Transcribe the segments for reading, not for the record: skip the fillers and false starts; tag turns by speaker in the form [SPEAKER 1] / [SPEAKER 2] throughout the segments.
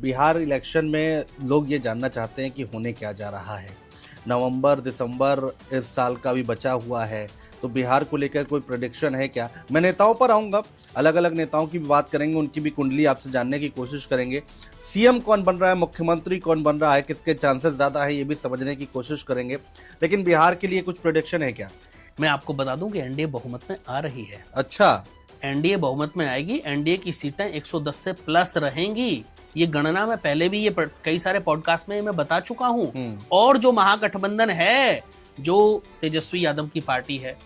[SPEAKER 1] Bihar election में लोग ये जानना चाहते हैं कि होने क्या जा रहा है। नवंबर दिसंबर इस साल का भी बचा हुआ है, तो बिहार को लेकर कोई प्रेडिक्शन है क्या? मैं नेताओं पर आऊँगा, अलग अलग नेताओं की भी बात करेंगे, उनकी भी कुंडली आपसे जानने की कोशिश करेंगे। सीएम कौन बन रहा है, मुख्यमंत्री कौन बन रहा है, किसके चांसेस ज़्यादा है, ये भी समझने की कोशिश करेंगे। लेकिन बिहार के लिए कुछ प्रेडिक्शन है क्या?
[SPEAKER 2] मैं आपको बता दूं कि एनडीए बहुमत में आ रही है।
[SPEAKER 1] अच्छा,
[SPEAKER 2] एनडीए बहुमत में आएगी। एनडीए की सीटें 110 से प्लस रहेंगी। ये गणना मैं पहले भी कई सारे पॉडकास्ट में मैं बता चुका हूं। और जो महागठबंधन है, जो तेजस्वी यादव की पार्टी है,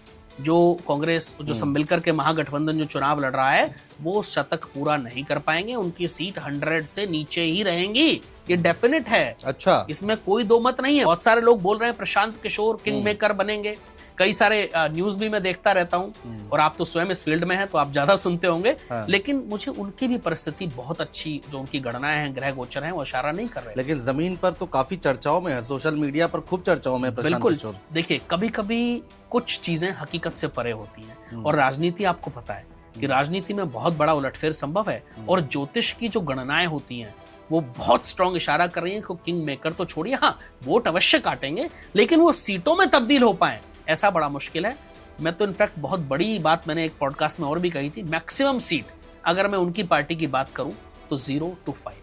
[SPEAKER 2] जो कांग्रेस, जो सब मिलकर के महागठबंधन जो चुनाव लड़ रहा है, वो शतक पूरा नहीं कर पाएंगे। उनकी सीट 100 से नीचे ही रहेंगी, ये डेफिनेट है।
[SPEAKER 1] अच्छा,
[SPEAKER 2] इसमें कोई दो मत नहीं है। बहुत सारे लोग बोल रहे हैं प्रशांत किशोर किंग मेकर बनेंगे। कई सारे न्यूज भी मैं देखता रहता हूं, और आप तो स्वयं इस फील्ड में हैं तो आप ज्यादा सुनते होंगे।
[SPEAKER 1] हाँ।
[SPEAKER 2] लेकिन मुझे उनकी भी परिस्थिति बहुत अच्छी, जो उनकी गणनाएं हैं, ग्रह गोचर हैं, वो इशारा नहीं कर रहे।
[SPEAKER 1] लेकिन जमीन पर तो काफी चर्चाओं में है, सोशल मीडिया पर खूब चर्चाओं में है प्रशांत
[SPEAKER 2] बिल्कुल।
[SPEAKER 1] किशोर।
[SPEAKER 2] देखिए, कभी कभी कुछ चीजें हकीकत से परे होती हैं, और राजनीति आपको पता है कि राजनीति में बहुत बड़ा उलटफेर संभव है। और ज्योतिष की जो गणनाएं होती हैं वो बहुत स्ट्रॉन्ग इशारा कर रही हैं कि किंग मेकर तो छोड़िए, हाँ वोट अवश्य काटेंगे, लेकिन वो सीटों में तब्दील हो पाए ऐसा बड़ा मुश्किल है। मैं तो इनफैक्ट बहुत बड़ी बात मैंने एक पॉडकास्ट में और भी कही थी, मैक्सिमम सीट अगर मैं उनकी पार्टी की बात करूं तो 0 to 5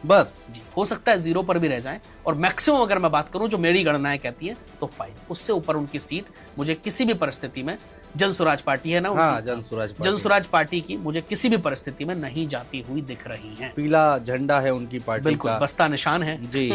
[SPEAKER 1] बस
[SPEAKER 2] जी, हो सकता है 0 पर भी रह जाएं। और मैक्सिमम अगर मैं बात करूं जो मेरी गणनाएं कहती हैं तो 5, उससे ऊपर उनकी सीट मुझे किसी भी परिस्थिति में, जन स्वराज पार्टी है ना,
[SPEAKER 1] हाँ, जन स्वराज
[SPEAKER 2] पार्टी की मुझे किसी भी परिस्थिति में नहीं जाती हुई दिख रही है।
[SPEAKER 1] पीला झंडा है उनकी पार्टी
[SPEAKER 2] बिल्कुल,
[SPEAKER 1] का,
[SPEAKER 2] बस्ता निशान है
[SPEAKER 1] जी।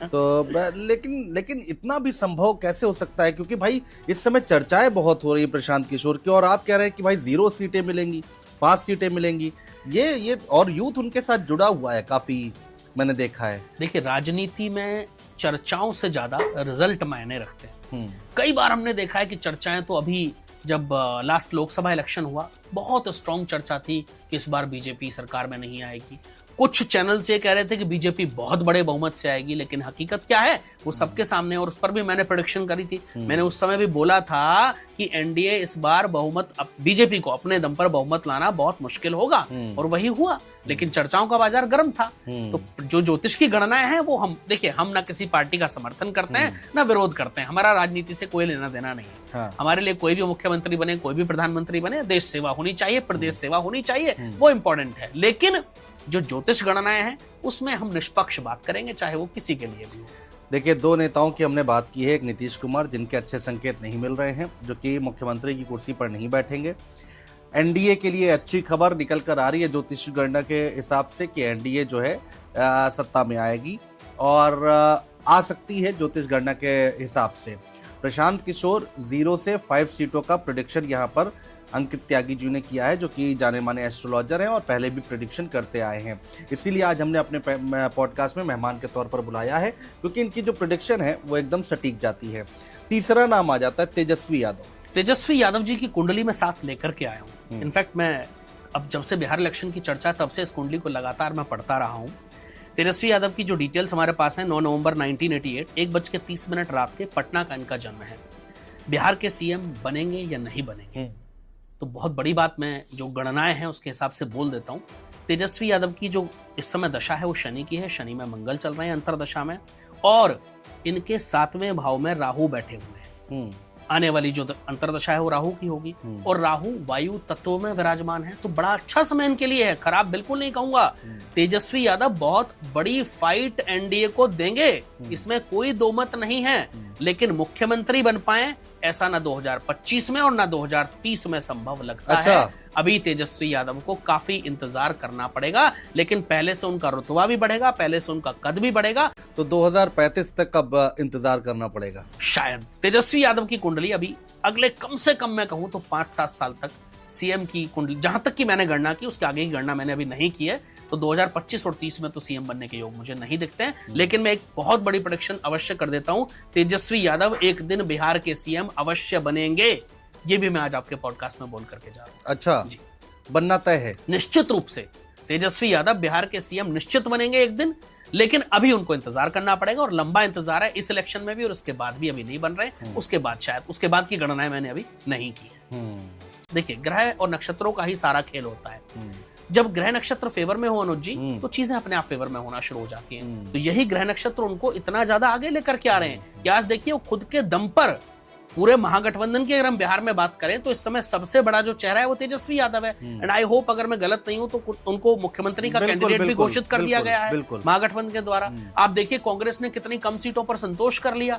[SPEAKER 1] तो लेकिन इतना भी संभव कैसे हो सकता है? क्योंकि भाई इस समय चर्चाएं बहुत हो रही है प्रशांत किशोर की, और आप कह रहे हैं कि भाई 0 सीटें मिलेंगी, 5 सीटें मिलेंगी। ये और यूथ उनके साथ जुड़ा हुआ है काफी, मैंने देखा है।
[SPEAKER 2] देखिए, राजनीति में चर्चाओं से ज्यादा रिजल्ट मायने रखते हैं। कई बार हमने देखा है कि चर्चाएं तो अभी जब लास्ट लोकसभा इलेक्शन हुआ, बहुत स्ट्रॉन्ग चर्चा थी कि इस बार बीजेपी सरकार में नहीं आएगी। कुछ चैनल्स ये कह रहे थे कि बीजेपी बहुत बड़े बहुमत से आएगी, लेकिन हकीकत क्या है वो सबके सामने, और उस पर भी मैंने प्रेडिक्शन करी थी। मैंने उस समय भी बोला था कि एनडीए इस बार बहुमत, बीजेपी को अपने दम पर बहुमत लाना बहुत मुश्किल होगा, और वही हुआ। लेकिन चर्चाओं का बाजार गर्म था। तो जो ज्योतिष की गणनाएं हैं वो, हम देखिए, हम ना किसी पार्टी का समर्थन करते हैं ना विरोध करते हैं, हमारा राजनीति से कोई लेना देना नहीं है।
[SPEAKER 1] हाँ।
[SPEAKER 2] हमारे लिए कोई भी मुख्यमंत्री बने, कोई भी प्रधानमंत्री बने, देश सेवा होनी चाहिए, प्रदेश सेवा होनी चाहिए, वो इंपॉर्टेंट है। लेकिन जो ज्योतिष गणनाएं हैं उसमें हम निष्पक्ष बात करेंगे, चाहे वो किसी के लिए भी हो।
[SPEAKER 1] देखिए, 2 नेताओं की हमने बात की है। एक नीतीश कुमार, जिनके अच्छे संकेत नहीं मिल रहे हैं, जो कि मुख्यमंत्री की कुर्सी पर नहीं बैठेंगे। एनडीए के लिए अच्छी खबर निकल कर आ रही है ज्योतिष गणना के हिसाब से कि एनडीए जो है सत्ता में आएगी, और आ सकती है ज्योतिष गणना के हिसाब से। प्रशांत किशोर 0 से 5 सीटों का प्रेडिक्शन यहाँ पर अंकित त्यागी जी ने किया है, जो कि जाने माने एस्ट्रोलॉजर हैं और पहले भी प्रेडिक्शन करते आए हैं। इसीलिए आज हमने अपने पॉडकास्ट में मेहमान के तौर पर बुलाया है, क्योंकि इनकी जो प्रेडिक्शन है वो एकदम सटीक जाती है। तीसरा नाम आ जाता है तेजस्वी यादव।
[SPEAKER 2] तेजस्वी यादव जी की कुंडली में साथ लेकर के आया हूँ। इनफैक्ट मैं अब जब से बिहार इलेक्शन की चर्चा, तब से इस कुंडली को लगातार मैं पढ़ता रहा हूँ। तेजस्वी यादव की जो डिटेल्स हमारे पास हैं, 9 नवंबर 1988, 1:30 रात के पटना का इनका जन्म है। बिहार के सीएम बनेंगे या नहीं बनेंगे, तो बहुत बड़ी बात मैं जो गणनाएं हैं उसके हिसाब से बोल देता हूं। तेजस्वी यादव की जो इस समय दशा है वो शनि की है। शनि में मंगल चल रहे हैं अंतरदशा में, और इनके 7वें भाव में राहु बैठे हुए हैं। आने वाली जो अंतरदशा है वो राहु की होगी, और राहु वायु तत्व में विराजमान है, तो बड़ा अच्छा समय इनके लिए है, खराब बिल्कुल नहीं कहूंगा। तेजस्वी यादव बहुत बड़ी फाइट एनडीए को देंगे, इसमें कोई दो मत नहीं है। लेकिन मुख्यमंत्री बन पाए ऐसा ना 2025 में और ना 2030 में संभव लगता है। अभी तेजस्वी यादव को काफी इंतजार करना पड़ेगा, लेकिन पहले से उनका रुतबा भी बढ़ेगा, पहले से उनका कद भी बढ़ेगा।
[SPEAKER 1] तो 2035 तक अब इंतजार करना पड़ेगा
[SPEAKER 2] शायद। तेजस्वी यादव की कुंडली अभी अगले कम से कम मैं कहूं तो 5-7 साल तक सीएम की कुंडली, जहां तक की मैंने गणना की, उसके आगे की गणना मैंने अभी नहीं की है, तो 2025 और 30 में तो सीएम बनने के योग मुझे नहीं दिखते हैं। लेकिन मैं एक बहुत बड़ी प्रेडिक्शन अवश्य कर देता हूं, तेजस्वी यादव एक दिन बिहार के सीएम अवश्य बनेंगे। ये भी मैं आज आपके पॉडकास्ट में बोल करके जा रहा हूं।
[SPEAKER 1] अच्छा जी, बनना तय है
[SPEAKER 2] निश्चित रूप से। तेजस्वी यादव बिहार के सीएम निश्चित बनेंगे एक दिन, लेकिन अभी उनको इंतजार करना पड़ेगा, और लंबा इंतजार है इस इलेक्शन में भी, और उसके बाद भी अभी नहीं बन रहे। उसके बाद शायद, उसके बाद की गणनाएं मैंने अभी नहीं की है। देखिए, ग्रह और नक्षत्रों का ही सारा खेल होता है। जब ग्रह नक्षत्र फेवर में हो अनुज जी, तो चीजें अपने आप फेवर में होना शुरू हो जाती हैं। तो यही ग्रह नक्षत्र उनको इतना ज्यादा आगे लेकर के आ रहे हैं कि आज देखिए वो खुद के दम पर पूरे महागठबंधन की अगर हम बिहार में बात करें तो इस समय सबसे बड़ा जो चेहरा है वो तेजस्वी यादव है। एंड आई होप, अगर मैं गलत नहीं हूं तो उनको मुख्यमंत्री का कैंडिडेट भी घोषित कर दिया गया है महागठबंधन के द्वारा। आप देखिए कांग्रेस ने कितनी कम सीटों पर संतोष कर लिया,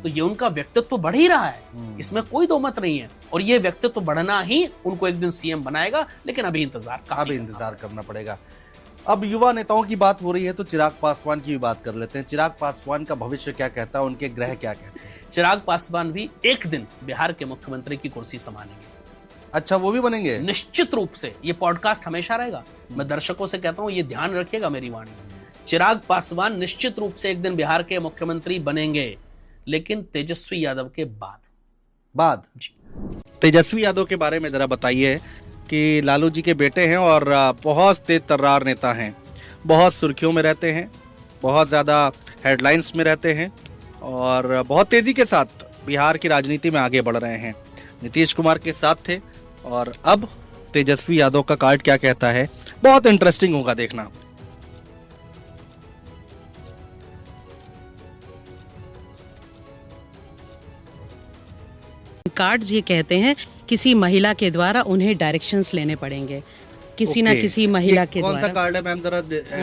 [SPEAKER 2] तो ये उनका व्यक्तित्व तो बढ़ ही रहा है, इसमें कोई दो मत नहीं है। और ये व्यक्तित्व बढ़ना ही उनको एक दिन सीएम बनाएगा, लेकिन अभी इंतजार
[SPEAKER 1] करना पड़ेगा। अब युवा नेताओं की बात हो रही है तो चिराग पासवान की भी बात कर लेते हैं। चिराग पासवान का भविष्य क्या कहता है, उनके ग्रह क्या कहते हैं?
[SPEAKER 2] चिराग पासवान भी एक दिन बिहार के मुख्यमंत्री की कुर्सी संभालेंगे।
[SPEAKER 1] अच्छा, वो भी बनेंगे?
[SPEAKER 2] निश्चित रूप से। ये पॉडकास्ट हमेशा रहेगा, मैं दर्शकों से कहता हूं, ये ध्यान रखिएगा मेरी वाणी। चिराग पासवान निश्चित रूप से एक दिन बिहार के मुख्यमंत्री बनेंगे, लेकिन तेजस्वी यादव के बाद जी।
[SPEAKER 1] तेजस्वी यादव के बारे में जरा बताइए कि लालू जी के बेटे हैं और बहुत तेज तर्रार नेता हैं, बहुत सुर्खियों में रहते हैं, बहुत ज़्यादा हेडलाइंस में रहते हैं और बहुत तेज़ी के साथ बिहार की राजनीति में आगे बढ़ रहे हैं। नीतीश कुमार के साथ थे और अब तेजस्वी यादव का कार्ड क्या कहता है, बहुत इंटरेस्टिंग होगा देखना।
[SPEAKER 3] कार्ड्स ये कहते हैं किसी महिला के द्वारा उन्हें डायरेक्शंस लेने पड़ेंगे, किसी ना किसी महिला के द्वारा।
[SPEAKER 1] कौन सा कार्ड है मैम, जरा?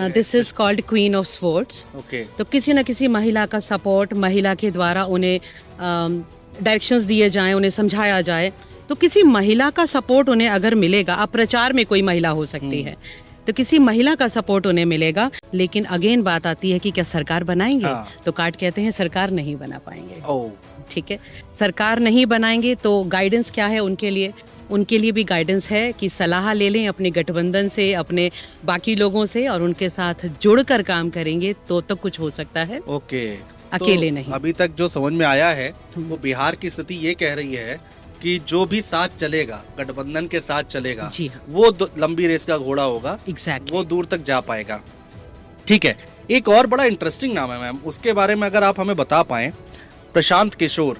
[SPEAKER 3] This is called queen of swords.
[SPEAKER 1] Okay.
[SPEAKER 3] तो किसी ना किसी महिला का सपोर्ट, महिला के द्वारा उन्हें डायरेक्शंस दिए जाएं, उन्हें समझाया जाए। तो किसी महिला का सपोर्ट उन्हें अगर मिलेगा, अब प्रचार में कोई महिला हो सकती है, तो किसी महिला का सपोर्ट उन्हें मिलेगा। लेकिन अगेन बात आती है कि क्या सरकार बनाएंगे? तो कार्ड कहते हैं सरकार नहीं बना पाएंगे। ठीक है, सरकार नहीं बनाएंगे तो गाइडेंस क्या है उनके लिए? उनके लिए भी गाइडेंस है कि सलाह ले लें अपने गठबंधन से, अपने बाकी लोगों से, और उनके साथ जुड़कर काम करेंगे तो तब कुछ हो सकता है।
[SPEAKER 1] ओके।
[SPEAKER 3] अकेले
[SPEAKER 1] तो
[SPEAKER 3] नहीं।
[SPEAKER 1] अभी तक जो समझ में आया है वो बिहार की स्थिति ये कह रही है कि जो भी साथ चलेगा, गठबंधन के साथ चलेगा,
[SPEAKER 3] जी हाँ,
[SPEAKER 1] वो लंबी रेस का घोड़ा होगा।
[SPEAKER 3] एग्जैक्टली।
[SPEAKER 1] वो दूर तक जा पाएगा। ठीक है, एक और बड़ा इंटरेस्टिंग नाम है मैम, उसके बारे में अगर आप हमें बता पाएं। प्रशांत किशोर,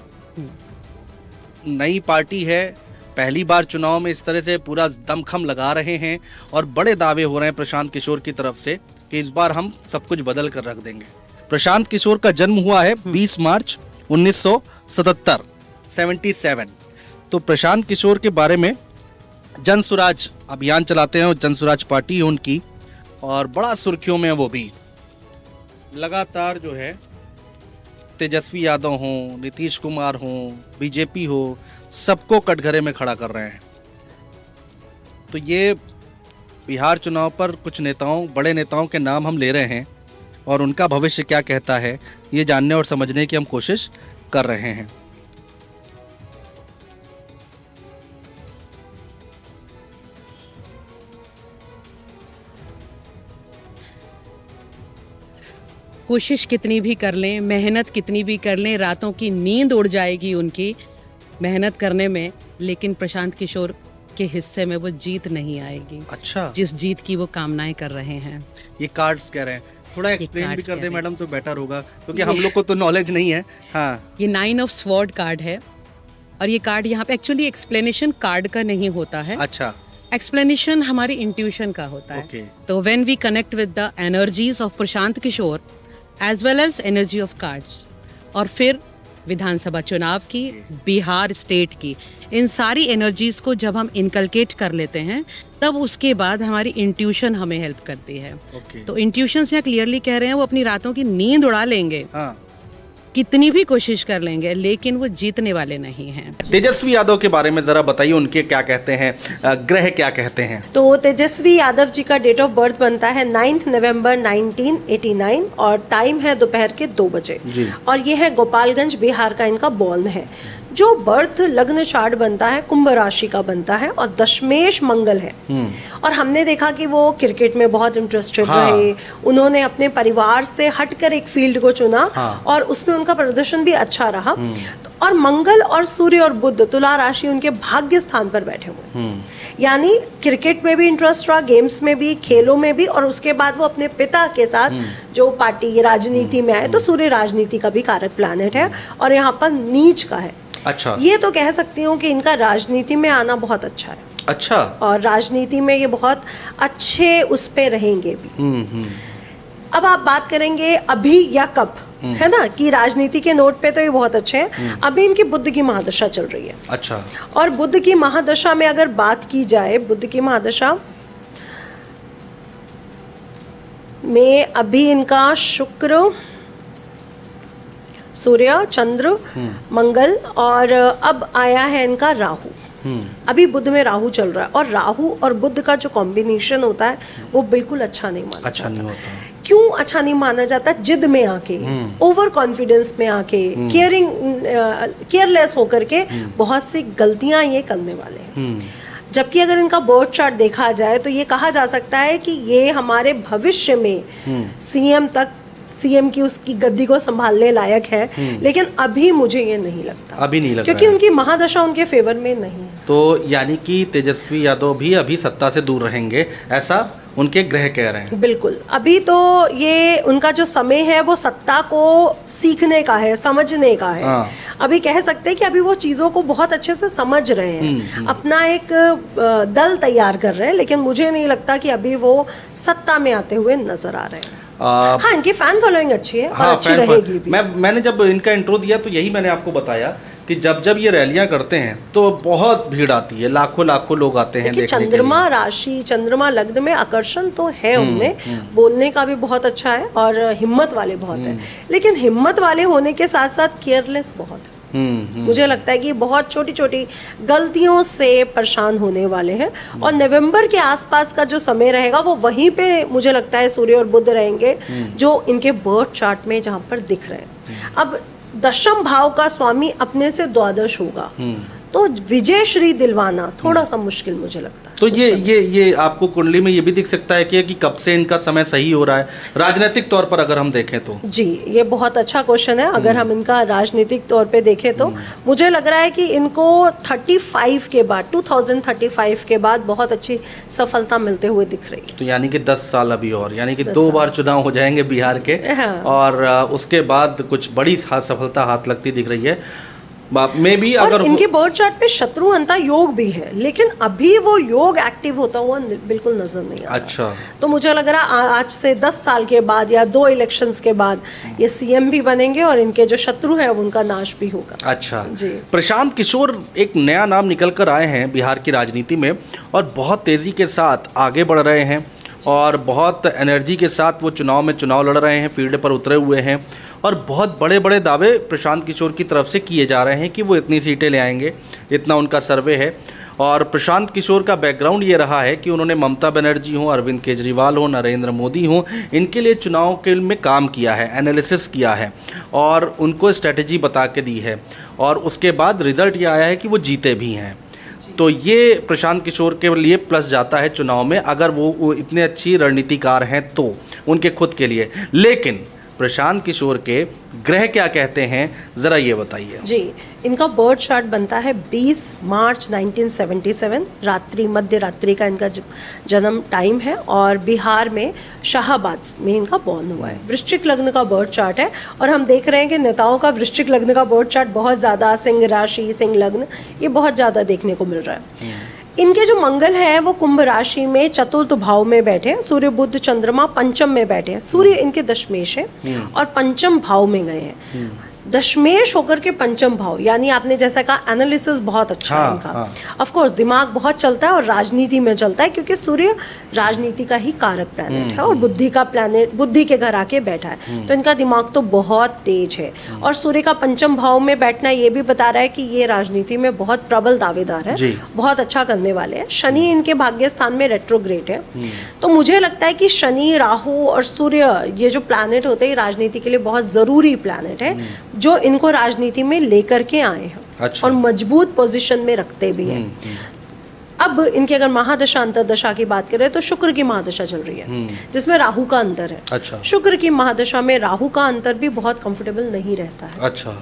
[SPEAKER 1] नई पार्टी है, पहली बार चुनाव में इस तरह से पूरा दमखम लगा रहे हैं और बड़े दावे हो रहे हैं प्रशांत किशोर की तरफ से कि इस बार हम सब कुछ बदल कर रख देंगे। प्रशांत किशोर का जन्म हुआ है 20 मार्च 1977, 77। तो प्रशांत किशोर के बारे में जन सुराज अभियान चलाते हैं और जन सुराज पार्टी है उनकी, और बड़ा सुर्खियों में वो भी लगातार जो है तेजस्वी यादव हों, नीतीश कुमार हों, बीजेपी हो, सबको कटघरे में खड़ा कर रहे हैं। तो ये बिहार चुनाव पर कुछ नेताओं, बड़े नेताओं के नाम हम ले रहे हैं और उनका भविष्य क्या कहता है ये जानने और समझने की हम कोशिश कर रहे हैं।
[SPEAKER 3] कोशिश कितनी भी कर लें, मेहनत कितनी भी कर लें, रातों की नींद उड़ जाएगी उनकी मेहनत करने में, लेकिन प्रशांत किशोर के हिस्से में वो जीत नहीं आएगी।
[SPEAKER 1] अच्छा।
[SPEAKER 3] जिस जीत की वो कामनाएं कर रहे हैं।
[SPEAKER 1] ये कार्ड्स कह रहे हैं, थोड़ा एक्सप्लेन भी कर दे मैडम तो बेटर होगा, क्योंकि हम लोग को तो नॉलेज नहीं है। हाँ,
[SPEAKER 3] ये 9 ऑफ स्वॉर्ड कार्ड है और ये कार्ड यहाँ पे एक्चुअली एक्सप्लेनेशन कार्ड का नहीं होता है।
[SPEAKER 1] अच्छा।
[SPEAKER 3] एक्सप्लेनेशन हमारी इंट्यूशन का होता है। तो when we connect with the energies of Prashant Kishor as well as energy of cards, और फिर विधानसभा चुनाव की, बिहार स्टेट की, इन सारी एनर्जीज को जब हम इनकलकेट कर लेते हैं तब उसके बाद हमारी इंट्यूशन हमें हेल्प करती है। तो इंट्यूशन से क्लियरली कह रहे हैं वो अपनी रातों की नींद उड़ा लेंगे। हाँ। कितनी भी कोशिश कर लेंगे, लेकिन वो जीतने वाले नहीं हैं।
[SPEAKER 1] तेजस्वी यादव के बारे में जरा बताइए, उनके क्या कहते हैं, ग्रह क्या कहते हैं?
[SPEAKER 4] तो तेजस्वी यादव जी का डेट ऑफ बर्थ बनता है 9 नवंबर 1989 और टाइम है दोपहर के 2 बजे और ये है गोपालगंज, बिहार का इनका बॉर्न है। जो बर्थ लग्न चार्ट बनता है कुंभ राशि का बनता है और दशमेश मंगल है। और हमने देखा कि वो क्रिकेट में बहुत इंटरेस्टेड रहे, उन्होंने अपने परिवार से हटकर एक फील्ड को चुना और उसमें उनका प्रदर्शन भी अच्छा रहा। तो और मंगल और सूर्य और बुध तुला राशि उनके भाग्य स्थान पर बैठे हुए, यानी क्रिकेट में भी इंटरेस्ट रहा, गेम्स में भी, खेलों में भी, और उसके बाद वो अपने पिता के साथ जो पार्टी राजनीति में आए। तो सूर्य राजनीति का भी कारक प्लैनेट है और यहाँ पर नीच का है।
[SPEAKER 1] अच्छा।
[SPEAKER 4] ये तो कह सकती हूँ कि इनका राजनीति में आना बहुत अच्छा है।
[SPEAKER 1] अच्छा।
[SPEAKER 4] और राजनीति में ये बहुत अच्छे उस पे रहेंगे भी। अब आप बात करेंगे अभी या कब, है ना, कि राजनीति के नोट पे तो ये बहुत अच्छे हैं। अभी इनकी बुध की महादशा चल रही है।
[SPEAKER 1] अच्छा।
[SPEAKER 4] और बुध की महादशा में अगर बात की जाए, बुध की महादशा में अभी इनका शुक्र, सूर्य, चंद्र, मंगल और अब आया है इनका राहु। अभी बुध में राहु चल रहा है और राहु और बुध का जो कॉम्बिनेशन होता है वो बिल्कुल अच्छा नहीं माना
[SPEAKER 1] अच्छा नहीं होता।
[SPEAKER 4] क्यों अच्छा नहीं माना जाता? जिद में आके, ओवर कॉन्फिडेंस में आके, केयरलेस होकर के बहुत सी गलतियां ये करने वाले हैं। जबकि अगर इनका बर्थ चार्ट देखा जाए तो ये कहा जा सकता है कि ये हमारे भविष्य में सीएम की उसकी गद्दी को संभालने लायक है, लेकिन अभी मुझे ये नहीं लगता।
[SPEAKER 1] अभी नहीं लगता
[SPEAKER 4] क्योंकि उनकी महादशा उनके फेवर में नहीं है।
[SPEAKER 1] तो यानी कि तेजस्वी यादव भी अभी सत्ता से दूर रहेंगे, ऐसा उनके ग्रह कह रहे हैं।
[SPEAKER 4] बिल्कुल। अभी तो ये उनका जो समय है वो सत्ता को सीखने का है, समझने का है।
[SPEAKER 1] हाँ।
[SPEAKER 4] अभी कह सकते हैं कि अभी वो चीज़ों को बहुत अच्छे से समझ रहे हैं, अपना एक दल तैयार कर रहे हैं, लेकिन मुझे नहीं लगता कि अभी वो सत्ता में आते हुए नजर आ रहे हैं। हाँ, इनकी फैन फॉलोइंग अच्छी है और अच्छी रहेगी भी।
[SPEAKER 1] मैंने जब इनका इंट्रो दिया तो यही मैंने आपको बताया कि जब जब ये रैलियां करते हैं तो बहुत भीड़ आती है, लाखों लाखों लोग आते हैं देखने के लिए।
[SPEAKER 4] चंद्रमा राशि, चंद्रमा लग्न में आकर्षण तो है उनमें, बोलने का भी बहुत अच्छा है और हिम्मत वाले बहुत है, लेकिन हिम्मत वाले होने के साथ साथ केयरलेस बहुत है। मुझे लगता है कि बहुत छोटी छोटी गलतियों से परेशान होने वाले हैं और नवंबर के आसपास का जो समय रहेगा वो वहीं पे मुझे लगता है सूर्य और बुध रहेंगे जो इनके बर्थ चार्ट में जहाँ पर दिख रहे हैं। अब दशम भाव का स्वामी अपने से द्वादश होगा तो विजय श्री दिलवाना थोड़ा सा मुश्किल मुझे लगता है।
[SPEAKER 1] तो ये आपको कुंडली में ये भी दिख सकता है कि कब से इनका समय सही हो रहा है राजनीतिक तौर पर अगर हम देखें तो?
[SPEAKER 4] जी, ये बहुत अच्छा क्वेश्चन है। अगर हम इनका राजनीतिक तौर पे देखें तो मुझे लग रहा है कि इनको 35 के बाद 2035 के बाद बहुत अच्छी सफलता मिलते हुए दिख रही है।
[SPEAKER 1] तो यानी कि 10 साल अभी और, यानी कि 2 बार चुनाव हो जाएंगे बिहार के। हाँ। और उसके बाद कुछ बड़ी सफलता हाथ लगती दिख रही है। में भी अगर
[SPEAKER 4] इनके बर्थ चार्ट पे शत्रु हंता योग भी है, लेकिन अभी वो योग एक्टिव होता हुआ बिल्कुल नजर नहीं आ रहा।
[SPEAKER 1] अच्छा।
[SPEAKER 4] तो मुझे लग रहा है आज से 10 साल के बाद या 2 इलेक्शंस के बाद ये सीएम भी बनेंगे और इनके जो शत्रु है उनका नाश भी होगा।
[SPEAKER 1] अच्छा
[SPEAKER 4] जी।
[SPEAKER 1] प्रशांत किशोर एक नया नाम निकल कर आए हैं बिहार की राजनीति में और बहुत तेजी के साथ आगे बढ़ रहे हैं और बहुत एनर्जी के साथ वो चुनाव में चुनाव लड़ रहे हैं, फील्ड पर उतरे हुए हैं और बहुत बड़े बड़े दावे प्रशांत किशोर की तरफ से किए जा रहे हैं कि वो इतनी सीटें ले आएंगे, इतना उनका सर्वे है। और प्रशांत किशोर का बैकग्राउंड ये रहा है कि उन्होंने ममता बनर्जी हो, अरविंद केजरीवाल हो, नरेंद्र मोदी हो, इनके लिए चुनाव के में काम किया है, एनालिसिस किया है और उनको स्ट्रेटजी बता के दी है और उसके बाद रिजल्ट ये आया है कि वो जीते भी हैं। तो ये प्रशांत किशोर के लिए प्लस जाता है चुनाव में अगर वो इतने अच्छी रणनीतिकार हैं तो उनके खुद के लिए। लेकिन प्रशांत किशोर के ग्रह क्या कहते हैं ज़रा ये बताइए।
[SPEAKER 4] जी, इनका बर्थ चार्ट बनता है 20 मार्च 1977, मध्य रात्रि का इनका जन्म टाइम है और बिहार में शाहाबाद में इनका बॉर्न हुआ है। वृश्चिक लग्न का बर्थ चार्ट है और हम देख रहे हैं कि नेताओं का वृश्चिक लग्न का बर्थ चार्ट बहुत ज़्यादा, सिंह राशि, सिंह लग्न, ये बहुत ज़्यादा देखने को मिल रहा है। इनके जो मंगल है वो कुंभ राशि में चतुर्थ भाव में बैठे हैं, सूर्य बुध चंद्रमा पंचम में बैठे हैं। सूर्य इनके दशमेश है और पंचम भाव में गए हैं। दशमेश होकर के पंचम भाव, यानी आपने जैसा कहा एनालिसिस बहुत अच्छा है इनका। ऑफ कोर्स दिमाग बहुत चलता है और राजनीति में चलता है क्योंकि सूर्य राजनीति का ही कारक प्लैनेट है और बुद्धि का प्लैनेट, बुद्धि के घर आके बैठा है, तो इनका दिमाग तो बहुत तेज है। और सूर्य का पंचम भाव में बैठना ये भी बता रहा है कि ये राजनीति में बहुत प्रबल दावेदार है, बहुत अच्छा करने वाले हैं। शनि इनके भाग्य स्थान में रेट्रोग्रेड है, तो मुझे लगता है कि शनि, राहु और सूर्य ये जो प्लैनेट होते हैं राजनीति के लिए बहुत जरूरी प्लैनेट है जो इनको राजनीति में लेकर के आए हैं। अच्छा। और मजबूत पोजीशन में रखते भी हैं। अब इनकी अगर महादशा अंतरदशा की बात करें तो शुक्र की महादशा चल रही है जिसमें राहु का अंतर है। अच्छा। शुक्र की महादशा में राहु का अंतर भी बहुत कंफर्टेबल नहीं रहता है। अच्छा।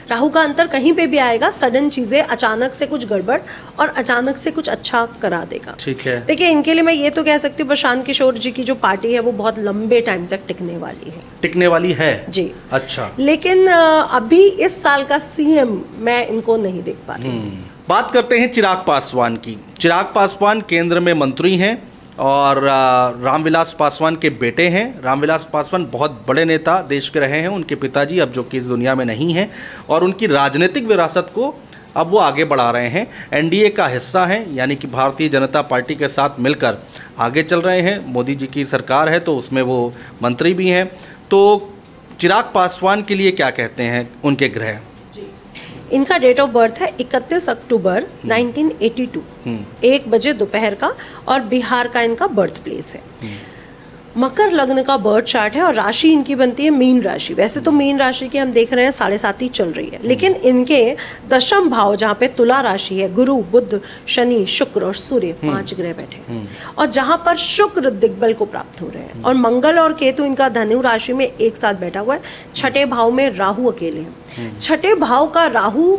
[SPEAKER 4] राहु का अंतर कहीं पे भी आएगा, सडन चीजें, अचानक से कुछ गड़बड़ और अचानक से कुछ अच्छा करा देगा। ठीक है। देखिए इनके लिए मैं ये तो कह सकती हूँ प्रशांत किशोर जी की जो पार्टी है वो बहुत लंबे टाइम तक टिकने वाली है।
[SPEAKER 1] टिकने वाली है जी। अच्छा।
[SPEAKER 4] लेकिन अभी इस साल का सीएम मैं इनको नहीं देख पा रही।
[SPEAKER 1] बात करते हैं चिराग पासवान की। चिराग पासवान केंद्र में मंत्री हैं और रामविलास पासवान के बेटे हैं। रामविलास पासवान बहुत बड़े नेता देश के रहे हैं, उनके पिताजी अब जो कि इस दुनिया में नहीं हैं, और उनकी राजनीतिक विरासत को अब वो आगे बढ़ा रहे हैं। एनडीए का हिस्सा हैं, यानी कि भारतीय जनता पार्टी के साथ मिलकर आगे चल रहे हैं। मोदी जी की सरकार है तो उसमें वो मंत्री भी हैं। तो चिराग पासवान के लिए क्या कहते हैं उनके ग्रह?
[SPEAKER 4] इनका डेट ऑफ बर्थ है 31 अक्टूबर 1982, 1 बजे दोपहर का, और बिहार का इनका बर्थ प्लेस है। मकर लग्न का बर्थ चार्ट है और राशि इनकी बनती है मीन राशि। वैसे तो मीन राशि की हम देख रहे हैं 7.5 चल रही है, लेकिन इनके दशम भाव जहाँ पे तुला राशि है, गुरु, बुध, शनि, शुक्र और सूर्य 5 ग्रह बैठे हैं, और जहाँ पर शुक्र दिग्बल को प्राप्त हो रहे हैं, और मंगल और केतु इनका धनु राशि में एक साथ बैठा हुआ है। छठे भाव में राहु अकेले हैं। छठे भाव का राहु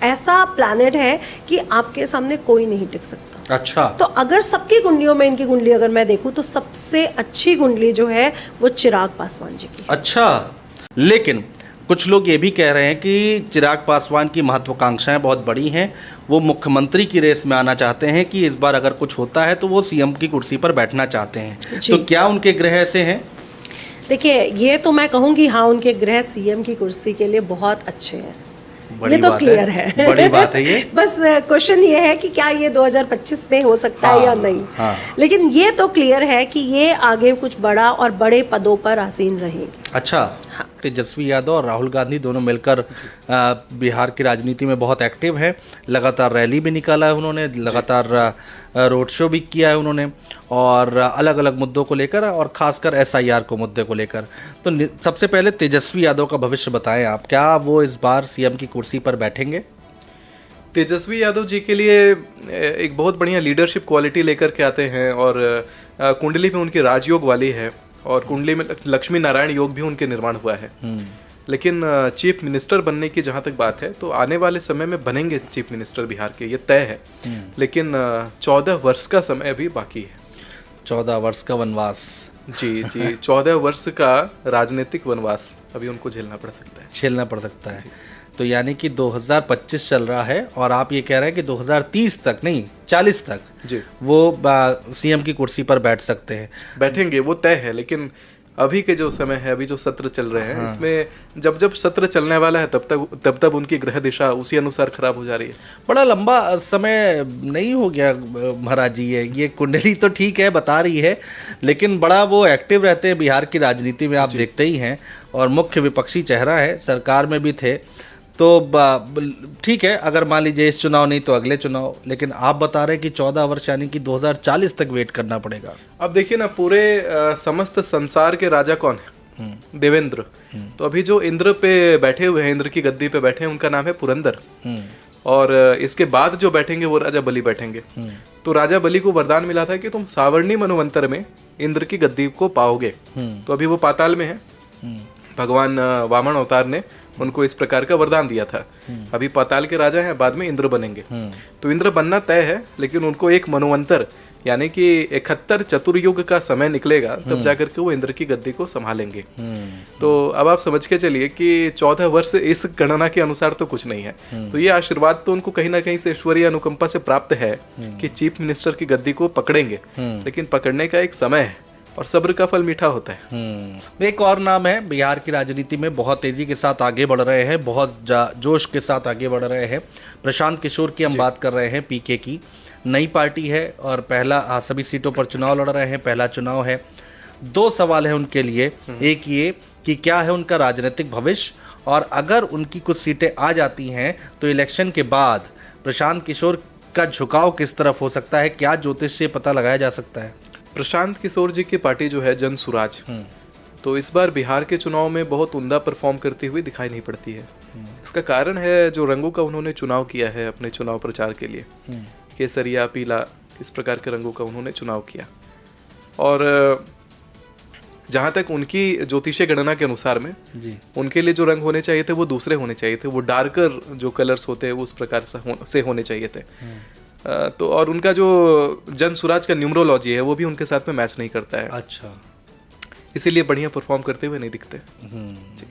[SPEAKER 4] ऐसा प्लैनेट है कि आपके सामने कोई नहीं टिक सकता।
[SPEAKER 1] अच्छा,
[SPEAKER 4] तो अगर सबकी कुंडलियों में इनकी कुंडली अगर मैं देखूं तो सबसे अच्छी कुंडली जो है वो चिराग पासवान जी की।
[SPEAKER 1] अच्छा, लेकिन कुछ लोग ये भी कह रहे हैं कि चिराग पासवान की महत्वाकांक्षाएं बहुत बड़ी हैं, वो मुख्यमंत्री की रेस में आना चाहते हैं कि इस बार अगर कुछ होता है तो वो सीएम की कुर्सी पर बैठना चाहते हैं। तो क्या उनके ग्रह ऐसे हैं?
[SPEAKER 4] देखिए, ये तो मैं कहूँगी हाँ, उनके ग्रह सीएम की कुर्सी के लिए बहुत अच्छे हैं, ये तो क्लियर है।
[SPEAKER 1] बड़ी बात है ये।
[SPEAKER 4] बस क्वेश्चन ये है कि क्या ये 2025 में हो सकता है या नहीं। लेकिन ये तो क्लियर है कि ये आगे कुछ बड़ा और बड़े पदों पर आसीन रहेंगे।
[SPEAKER 1] अच्छा, तेजस्वी यादव और राहुल गांधी दोनों मिलकर बिहार की राजनीति में बहुत एक्टिव है। लगातार रैली भी निकाला है उन्होंने, लगातार रोड शो भी किया है उन्होंने, और अलग अलग मुद्दों को लेकर, और खासकर एसआईआर को मुद्दे को लेकर। तो सबसे पहले तेजस्वी यादव का भविष्य बताएं आप, क्या वो इस बार सीएम की कुर्सी पर बैठेंगे?
[SPEAKER 5] तेजस्वी यादव जी के लिए एक बहुत बढ़िया लीडरशिप क्वालिटी लेकर के आते हैं, और कुंडली में उनकी राजयोग वाली है, और कुंडली में लक्ष्मी नारायण योग भी उनके निर्माण हुआ है। लेकिन चीफ मिनिस्टर बनने की जहाँ तक बात है तो आने वाले समय में बनेंगे चीफ मिनिस्टर बिहार के, ये तय है। लेकिन 14 वर्ष का समय अभी बाकी है।
[SPEAKER 1] 14 वर्ष का वनवास।
[SPEAKER 5] जी जी, 14 वर्ष का राजनीतिक वनवास अभी उनको झेलना पड़ सकता है। तो यानी कि 2025 चल रहा है और आप ये कह रहे हैं कि 2030 तक नहीं, 40 तक जी
[SPEAKER 1] वो सीएम की कुर्सी पर बैठ सकते हैं,
[SPEAKER 5] बैठेंगे, वो तय है। लेकिन अभी के जो समय है, अभी जो सत्र चल रहे हैं, इसमें जब सत्र चलने वाला है तब उनकी ग्रह दिशा उसी अनुसार खराब हो जा रही है।
[SPEAKER 1] बड़ा लंबा समय नहीं हो गया महाराज जी? ये कुंडली तो ठीक है, बता रही है, लेकिन बड़ा वो एक्टिव रहते हैं बिहार की राजनीति में, आप देखते ही हैं, और मुख्य विपक्षी चेहरा है, सरकार में भी थे। तो ठीक है, अगर मान लीजिए इस चुनाव नहीं तो अगले चुनाव, लेकिन आप बता रहे हैं कि 14 वर्ष यानी कि 2040 तक वेट करना पड़ेगा।
[SPEAKER 5] अब देखिए ना, पूरे समस्त संसार के राजा कौन है? देवेंद्र। तो अभी जो इंद्र पे बैठे हुए हैं, इंद्र की गद्दी पे बैठे हैं, उनका नाम है पुरंदर। और इसके बाद जो बैठेंगे वो राजा बलि बैठेंगे। तो राजा बलि को वरदान मिला था कि तुम सावर्णी मनवंतर में इंद्र की गद्दी को पाओगे। तो अभी वो पाताल में है। भगवान वामन अवतार ने उनको इस प्रकार का वरदान दिया था। अभी पाताल के राजा हैं, बाद में इंद्र बनेंगे। तो इंद्र बनना तय है, लेकिन उनको एक मनवंतर यानी कि 71 चतुर्युग का समय निकलेगा, तब जाकर के वो इंद्र की गद्दी को संभालेंगे। तो अब आप समझ के चलिए कि 14 वर्ष इस गणना के अनुसार तो कुछ नहीं है। तो ये आशीर्वाद तो उनको कहीं ना कहीं से ईश्वरीय अनुकंपा से प्राप्त है कि चीफ मिनिस्टर की गद्दी को पकड़ेंगे, लेकिन पकड़ने का एक समय है, और सब्र का फल मीठा होता है।
[SPEAKER 1] एक और नाम है बिहार की राजनीति में बहुत तेजी के साथ आगे बढ़ रहे हैं, बहुत जोश के साथ आगे बढ़ रहे हैं, प्रशांत किशोर की हम बात कर रहे हैं। पीके की नई पार्टी है और पहला सभी सीटों पर चुनाव लड़ रहे हैं, पहला चुनाव है। 2 सवाल है उनके लिए, एक ये कि क्या है उनका राजनीतिक भविष्य, और अगर उनकी कुछ सीटें आ जाती हैं तो इलेक्शन के बाद प्रशांत किशोर का झुकाव किस तरफ हो सकता है, क्या ज्योतिष से पता लगाया जा सकता है?
[SPEAKER 5] प्रशांत किशोर जी की पार्टी जो है जन सुराज, तो इस बार बिहार के चुनाव में बहुत उम्दा परफॉर्म करती हुई दिखाई नहीं पड़ती है। इसका कारण है जो रंगों का उन्होंने चुनाव किया है अपने चुनाव प्रचार के लिए, केसरिया, पीला, इस प्रकार के रंगों का उन्होंने चुनाव किया। और जहाँ तक उनकी ज्योतिषीय गणना के अनुसार में जी उनके लिए जो रंग होने चाहिए थे वो दूसरे होने चाहिए थे, वो डार्कर जो कलर्स होते हैं उस प्रकार से होने चाहिए थे। तो और उनका जो जन सुराज का न्यूमरोलॉजी है वो भी उनके साथ में मैच नहीं करता है।
[SPEAKER 1] अच्छा,
[SPEAKER 5] इसीलिए बढ़िया परफॉर्म करते हुए नहीं दिखते। जी।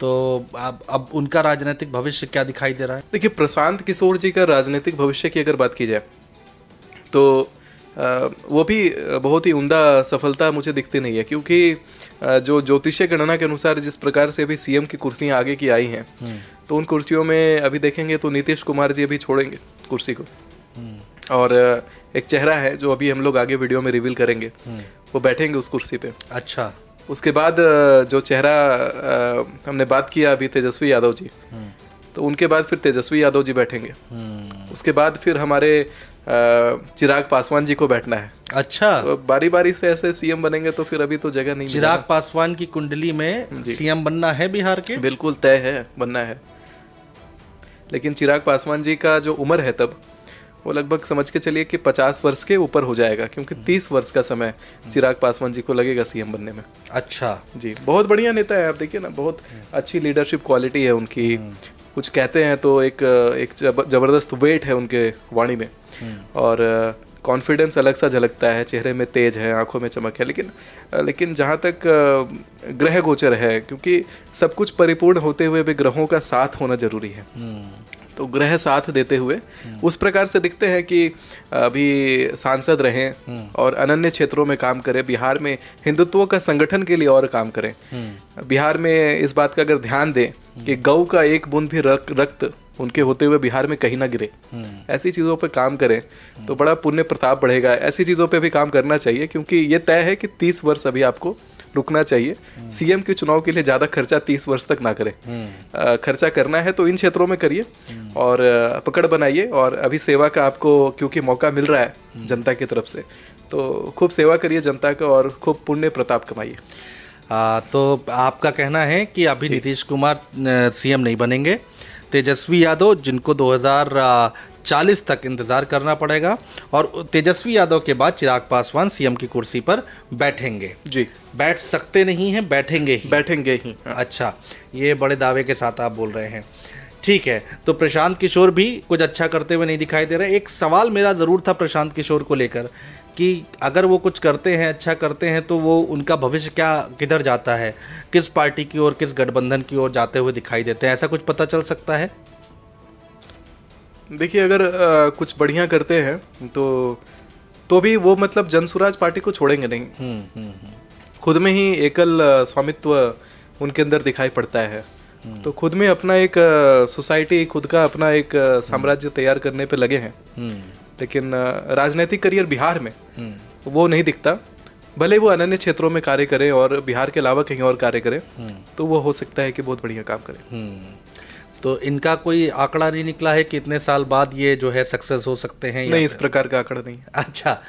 [SPEAKER 1] तो अब उनका राजनीतिक भविष्य क्या दिखाई दे रहा है?
[SPEAKER 5] देखिए, प्रशांत किशोर जी का राजनीतिक भविष्य की अगर बात की जाए तो वो भी बहुत ही उम्दा सफलता मुझे दिखती नहीं है, क्योंकि जो ज्योतिषीय गणना के अनुसार जिस प्रकार से अभी सीएम की कुर्सियां आगे की आई हैं, तो उन कुर्सियों में अभी देखेंगे तो नीतीश कुमार जी अभी छोड़ेंगे कुर्सी को, और एक चेहरा है जो अभी हम लोग आगे वीडियो में रिवील करेंगे, वो बैठेंगे उस कुर्सी पे।
[SPEAKER 1] अच्छा।
[SPEAKER 5] उसके बाद जो चेहरा हमने बात किया अभी तेजस्वी यादव जी, तो उनके बाद फिर तेजस्वी यादव जी बैठेंगे। उसके बाद फिर हमारे चिराग पासवान जी को बैठना है।
[SPEAKER 1] अच्छा।
[SPEAKER 5] तो बारी बारी से ऐसे सीएम बनेंगे तो फिर अभी तो जगह नहीं।
[SPEAKER 1] चिराग पासवान की कुंडली में सीएम बनना है बिहार के?
[SPEAKER 5] बिल्कुल तय है, बनना है। लेकिन चिराग पासवान जी का जो उम्र है तब वो लगभग समझ के चलिए कि 50 वर्ष के ऊपर हो जाएगा, क्योंकि 30 वर्ष का समय चिराग पासवान जी को लगेगा सीएम बनने में।
[SPEAKER 1] अच्छा
[SPEAKER 5] जी, बहुत बढ़िया नेता है। आप देखिए ना, बहुत अच्छी लीडरशिप क्वालिटी है उनकी। कुछ कहते हैं तो एक जबरदस्त वेट है उनके वाणी में, और कॉन्फिडेंस अलग सा झलकता है, चेहरे में तेज है, आंखों में चमक है। लेकिन जहाँ तक ग्रह गोचर है, क्योंकि सब कुछ परिपूर्ण होते हुए भी ग्रहों का साथ होना जरूरी है, तो ग्रह साथ देते हुए उस प्रकार से दिखते हैं कि अभी सांसद रहें और अनन्य क्षेत्रों में काम करें, बिहार में हिंदुत्व का संगठन के लिए और काम करें। बिहार में इस बात का अगर ध्यान दें कि गौ का एक बूंद भी रक्त उनके होते हुए बिहार में कहीं ना गिरे, ऐसी चीज़ों पे काम करें तो बड़ा पुण्य प्रताप बढ़ेगा। ऐसी चीज़ों पे भी काम करना चाहिए, क्योंकि ये तय है कि 30 वर्ष अभी आपको रुकना चाहिए। सीएम के चुनाव के लिए ज़्यादा खर्चा 30 वर्ष तक ना करें। खर्चा करना है तो इन क्षेत्रों में करिए और पकड़ बनाइए, और अभी सेवा का आपको क्योंकि मौका मिल रहा है जनता की तरफ से, तो खूब सेवा करिए जनता का और खूब पुण्य प्रताप कमाइए।
[SPEAKER 1] तो आपका कहना है कि अभी नीतीश कुमार सीएम नहीं बनेंगे, तेजस्वी यादव जिनको 2040 तक इंतजार करना पड़ेगा, और तेजस्वी यादव के बाद चिराग पासवान सीएम की कुर्सी पर बैठेंगे।
[SPEAKER 5] जी,
[SPEAKER 1] बैठ सकते नहीं हैं, बैठेंगे ही।
[SPEAKER 5] बैठेंगे ही।
[SPEAKER 1] अच्छा, ये बड़े दावे के साथ आप बोल रहे हैं। ठीक है, तो प्रशांत किशोर भी कुछ अच्छा करते हुए नहीं दिखाई दे रहे। एक सवाल मेरा ज़रूर था प्रशांत किशोर को लेकर कि अगर वो कुछ करते हैं, अच्छा करते हैं, तो वो उनका भविष्य क्या किधर जाता है, किस पार्टी की ओर, किस गठबंधन की ओर जाते हुए दिखाई देते हैं, ऐसा कुछ पता चल सकता है?
[SPEAKER 5] देखिए, अगर कुछ बढ़िया करते हैं तो भी वो मतलब जनसुराज पार्टी को छोड़ेंगे नहीं। खुद में ही एकल स्वामित्व उनके अंदर दिखाई पड़ता है, तो खुद में अपना एक सोसाइटी, खुद का अपना एक साम्राज्य तैयार करने पे लगे हैं। लेकिन राजनीतिक करियर बिहार में वो नहीं दिखता। भले वो अनन्य क्षेत्रों में कार्य करें और बिहार के अलावा कहीं और कार्य करें, तो वो हो सकता है कि बहुत बढ़िया काम करें।
[SPEAKER 1] तो इनका कोई आंकड़ा नहीं निकला है कि इतने साल बाद ये जो है सक्सेस हो सकते हैं?
[SPEAKER 5] नहीं, इस प्रकार का आंकड़ा नहीं।
[SPEAKER 1] अच्छा।